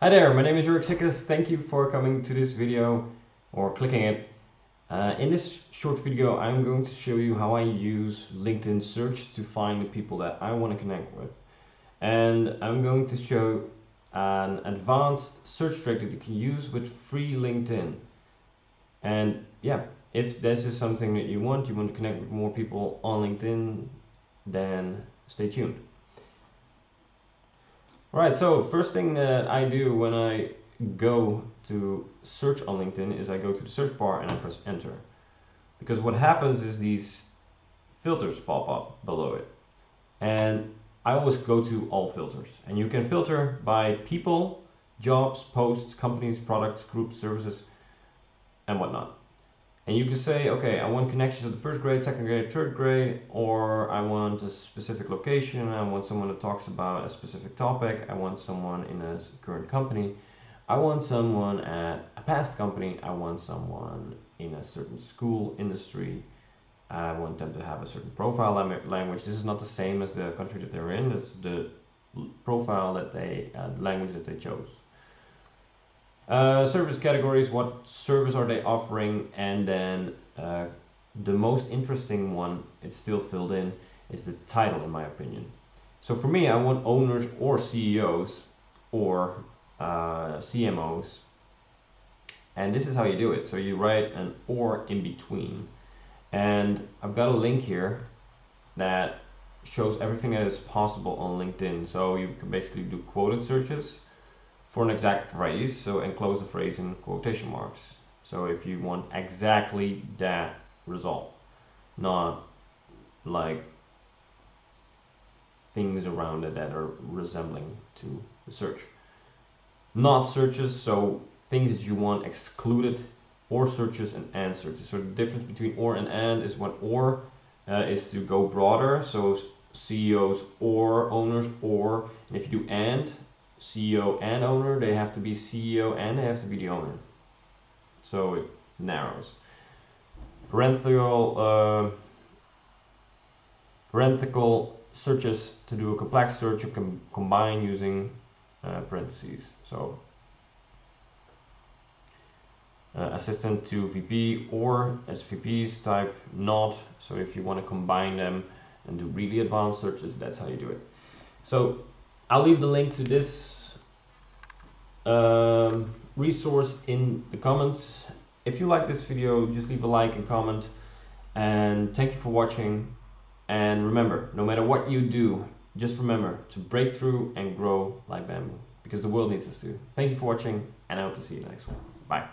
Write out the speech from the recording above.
Hi there, my name is Unearthing. Thank you for coming to this video or clicking it. In this short video, I'm going to show you how I use LinkedIn search to find the people that I want to connect with. And I'm going to show an advanced search trick that you can use with free LinkedIn. And yeah, if this is something that you want to connect with more people on LinkedIn, then stay tuned. Alright, so first thing that I do when I go to search on LinkedIn is I go to the search bar and I press enter. Because what happens is these filters pop up below it. And I always go to all filters. And you can filter by people, jobs, posts, companies, products, groups, services, and whatnot. And you can say, okay, I want connections of the first grade, second grade, third grade, or I want a specific location, I want someone that talks about a specific topic, I want someone in a current company, I want someone at a past company, I want someone in a certain school, industry, I want them to have a certain profile language. This is not the same as the country that they're in, it's the profile that they, language that they chose. Service categories, what service are they offering, and then the most interesting one, it's still filled in, is the title in my opinion. So for me, I want owners or CEOs or CMOs, and this is how you do it. So you write an or in between, and I've got a link here that shows everything that is possible on LinkedIn. So you can basically do quoted searches for an exact phrase, so enclose the phrase in quotation marks. So if you want exactly that result, not like things around it that are resembling to the search. Not searches, so things that you want excluded, or searches and searches. So the difference between or and is what or is to go broader, so CEOs or owners, or, and if you do and, CEO and owner, they have to be CEO and they have to be the owner. So it narrows. Parenthetical searches, to do a complex search, you can combine using parentheses. So assistant to VP or SVPs type not. So if you want to combine them and do really advanced searches, that's how you do it. So I'll leave the link to this resource in the comments. If you like this video, just leave a like and comment, and thank you for watching. And remember, no matter what you do, just remember to break through and grow like bamboo, because the world needs us to. Thank you for watching, and I hope to see you in the next one. Bye.